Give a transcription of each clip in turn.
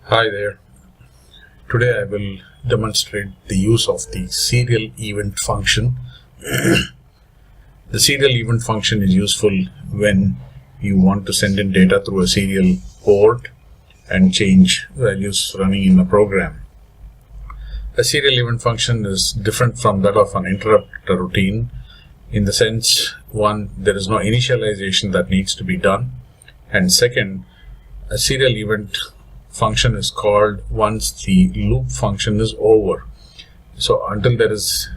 Hi there. Today I will demonstrate the use of the serialEvent function. The serialEvent function is useful when you want to send in data through a serial port and change values running in a program. A serialEvent function is different from that of an interrupt routine in the sense, one, there is no initialization that needs to be done, and second, a serialEvent function is called once the loop function is over. So until there is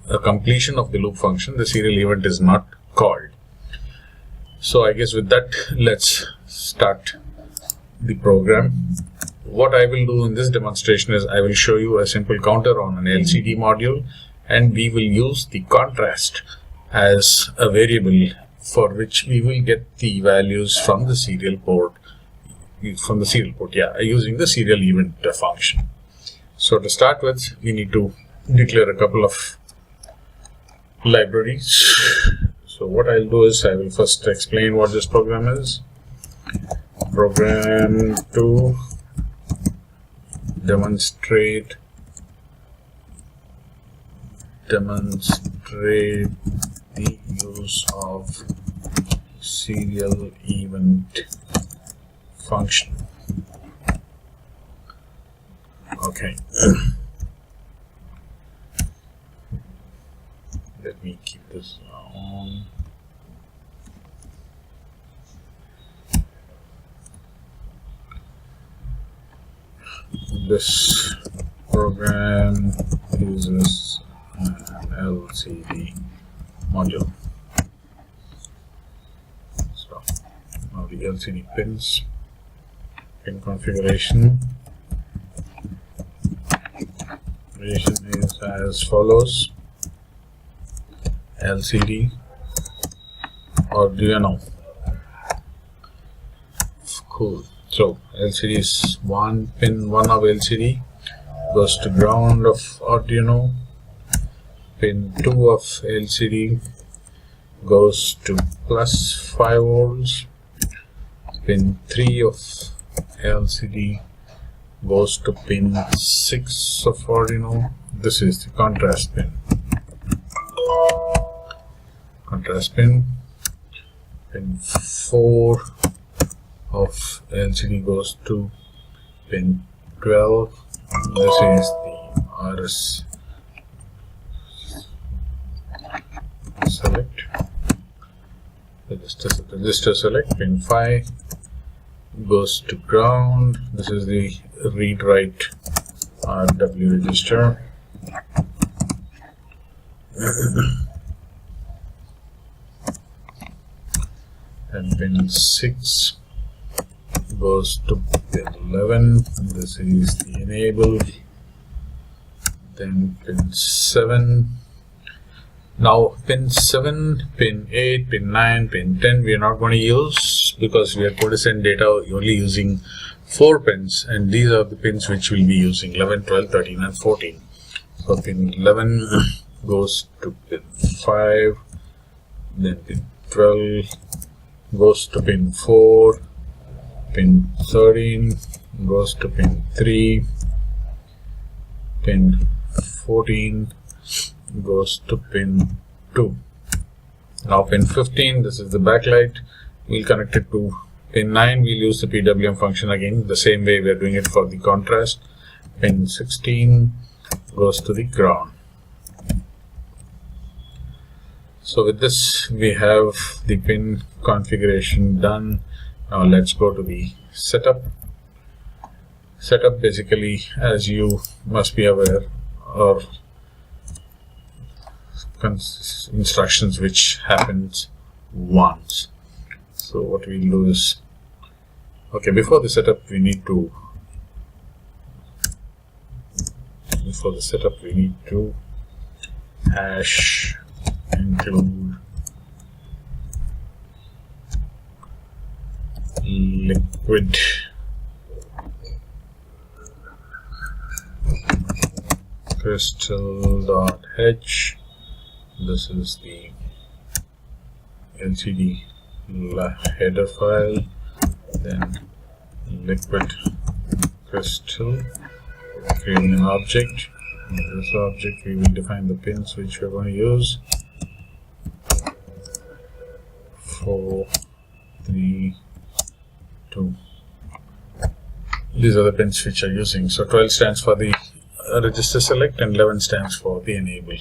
a completion of the loop function, the serialEvent is not called. So I guess with that, let's start the program. What I will do in this demonstration is I will show you a simple counter on an LCD module, and we will use the contrast as a variable for which we will get the values from the serial port. Using the serialEvent function. So to start with, we need to declare a couple of libraries. So what I'll do is I will first explain what this program is. Program to demonstrate the use of serialEvent function. Okay. Let me keep this on. This program uses an LCD module. So now the LCD pins. Pin configuration is as follows: LCD Arduino. Cool. So LCD is pin 1 of LCD goes to ground of Arduino. Pin 2 of LCD goes to plus 5 volts. Pin 3 of LCD goes to pin 6 of Arduino. This is the contrast pin. Pin 4 of LCD goes to pin 12. This is the RS select. Register select. Pin 5 goes to ground. This is the read-write RW register. And pin 6 goes to pin 11. This is the enable. Then pin 7. Now pin 7, pin 8, pin 9, pin 10 we are not going to use because we are going to send data only using 4 pins, and these are the pins which we'll be using: 11, 12, 13 and 14. So pin 11 goes to pin 5, then pin 12 goes to pin 4, pin 13 goes to pin 3, pin 14 goes to pin 2. Now pin 15, this is the backlight, we'll connect it to pin 9. We'll use the PWM function again, the same way we are doing it for the contrast. Pin 16 goes to the ground. So with this we have the pin configuration done. Now let's go to the setup. Setup basically, as you must be aware, are instructions which happens once. So what we'll do is, okay, before the setup we need to hash include liquid crystal.h. This is the LCD header file, then liquid crystal, creating an object. In this object we will define the pins which we are going to use. 4, 3, 2. These are the pins which are using. So 12 stands for the register select and 11 stands for the enable.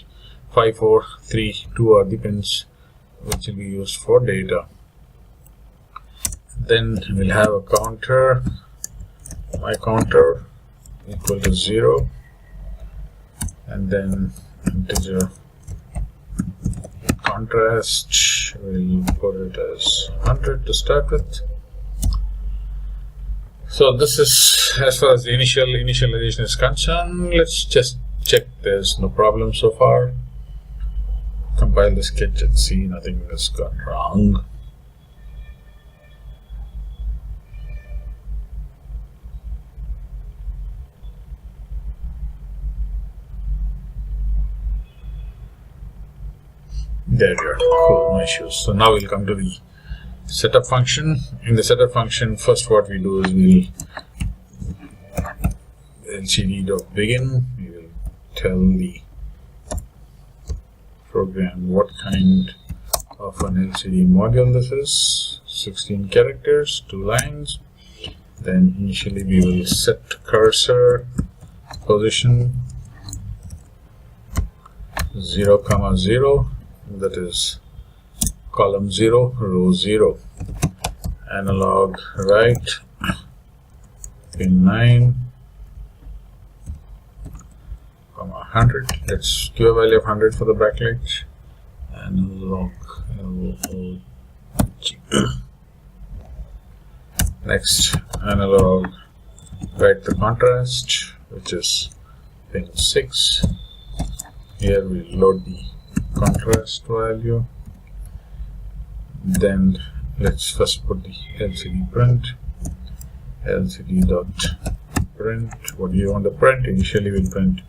5, 4, 3, 2 are the pins which will be used for data. Then we'll have a counter. My counter equal to 0, and then integer contrast, we'll put it as 100 to start with. So this is as far as the initialization is concerned. Let's just check there's no problem so far. Compile the sketch and see nothing has gone wrong. There we are. Cool, no issues. So now we'll come to the setup function. In the setup function, first what we do is we'll lcd.begin. We will tell the program what kind of an LCD module this is. 16 characters, 2 lines. Then initially we will set cursor position 0, 0. That is column 0, row 0. Analog right, pin 9, 100. Let's give a value of 100 for the backlight. Analog LOG. Next, analog right the contrast, which is pin 6. Here we load the contrast value. Then let's first put the LCD print. LCD.print. What do you want to print? Initially we'll print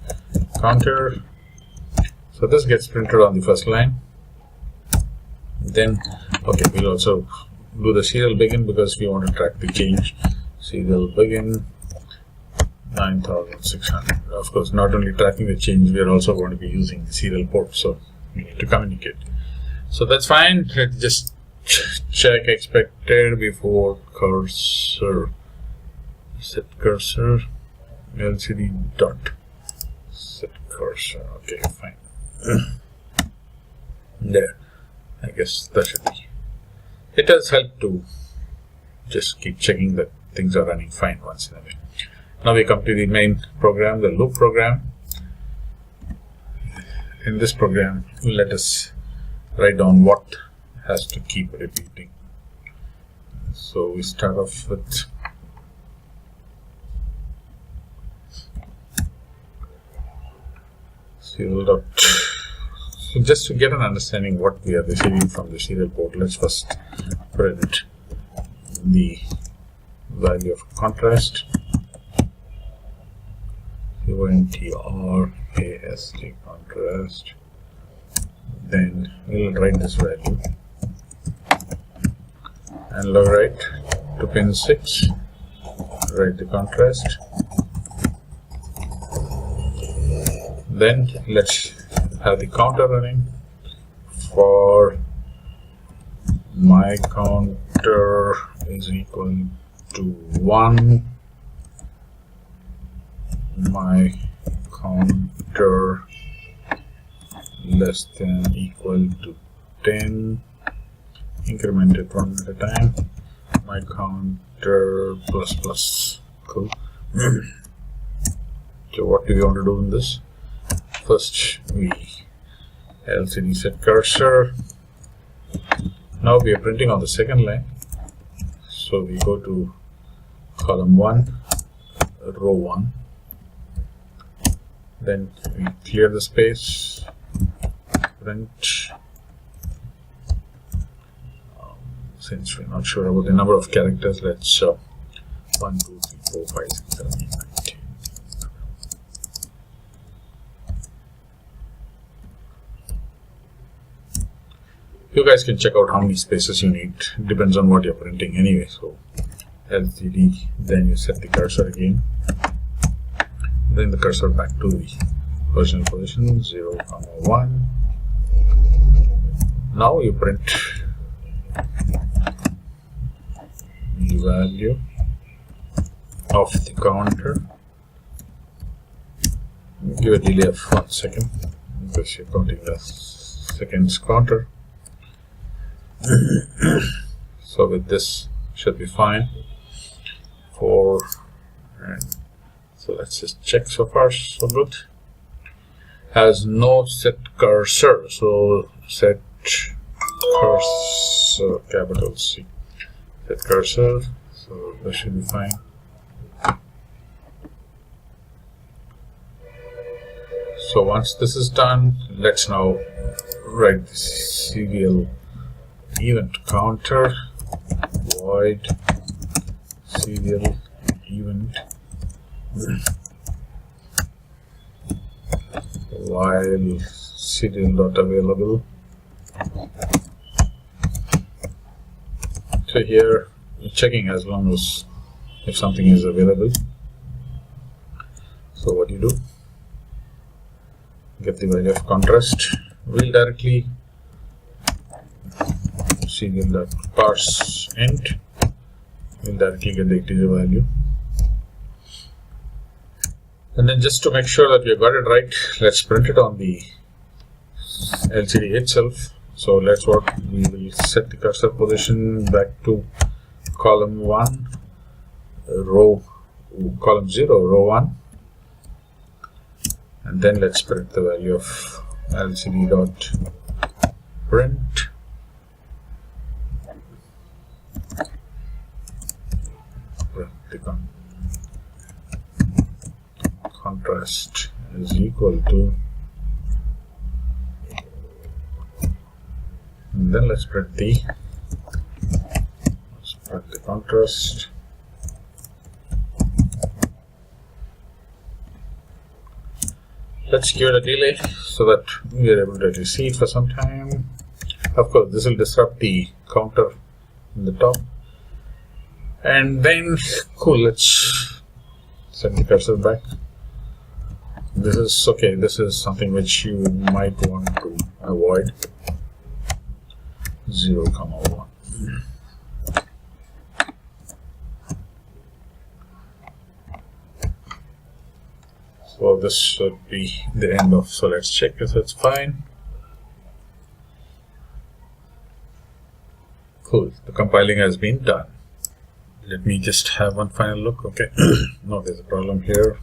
counter. So this gets printed on the first line. Then okay, we'll also do the serial begin because we want to track the change. Serial begin 9600. Of course, not only tracking the change, we are also going to be using the serial port, so we need to communicate. So that's fine. Let's just check expected before cursor. Set cursor LCD dot set cursor. Okay, fine. There. I guess that should be. It has helped to just keep checking that things are running fine once in a while. Now we come to the main program, the loop program. In this program, let us write down what has to keep repeating. So we start off with serial dot. So just to get an understanding what we are receiving from the serial port, let's first print the value of contrast. contrast, contrast. Then we'll write this value. Analog write to pin 6. Write the contrast. Then let's have the counter running. For my counter is equal to 1. My counter less than equal to 10. Increment it one at a time. My counter plus plus. Cool. So what do we want to do in this? First we LCD set cursor. Now we are printing on the second line. So we go to column 1, row 1. Then we clear the space, print. Since we're not sure about the number of characters, let's 1, 2, 3, 4, 5, 6, 7, 8, 9, 10. You guys can check out how many spaces you need. Depends on what you're printing anyway. So LCD, then you set the cursor again, then the cursor back to the original position 0, 1. Now you print the value of the counter. Give a delay of 1 second because you're counting the seconds counter. So with this should be fine. 4, and so let's just check. So far so good. Has no set cursor, so set cursor, capital C, set cursor, so that should be fine. So once this is done, let's now write the serial event counter void serial event while serial not available. So here checking as long as if something is available. So what you do, get the value of contrast. We'll directly serial.parse int, we'll directly get the integer value. And then just to make sure that we got it right, let's print it on the LCD itself. So let's work, we will set the cursor position back to column 1, column 0, row 1. And then let's print the value of lcd.print contrast is equal to, and then let's print the contrast. Let's give it a delay so that we are able to actually see it for some time. Of course, this will disrupt the counter in the top. And then, cool, let's set the cursor back. This is okay, this is something which you might want to avoid. 0, 1. So this should be the end of, so let's check if it's fine. Cool, the compiling has been done. Let me just have one final look. Okay, no, there's a problem here.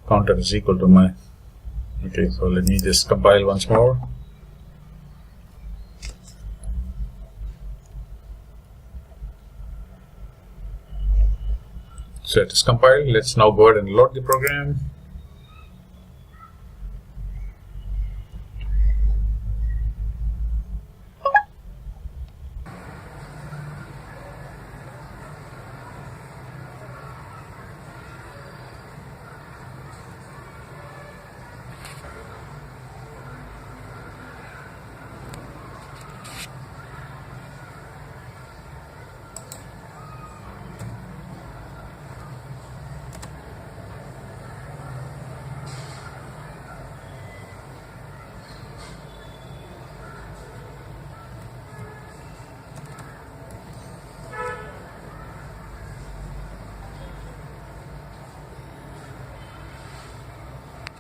Counter is equal to my, okay, so let me just compile once more. So it is compiled. Let's now go ahead and load the program.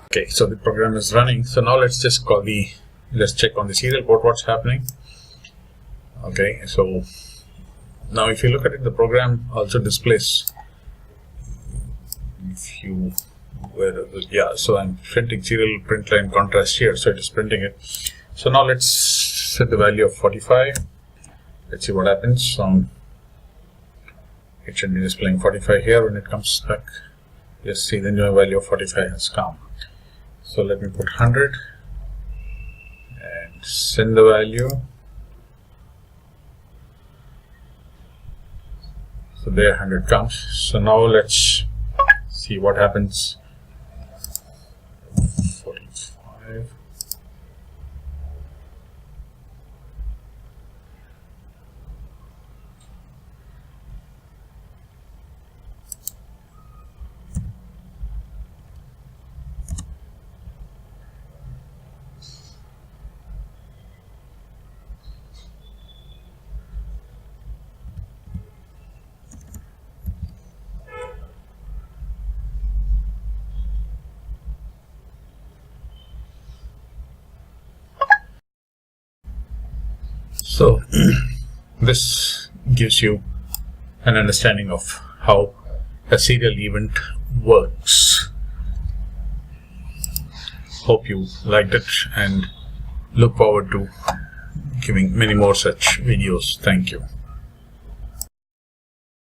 Okay, so the program is running. So now let's just let's check on the serial port what's happening. Okay, so now if you look at it, the program also displays, if you yeah, so I'm printing serial print line contrast here, so it is printing it. So now let's set the value of 45. Let's see what happens. It should be displaying 45 here when it comes back. Yes, see, the new value of 45 has come. So let me put 100 and send the value. So there 100 comes. So now let's see what happens. 45. So this gives you an understanding of how a serial event works. Hope you liked it and look forward to giving many more such videos. Thank you.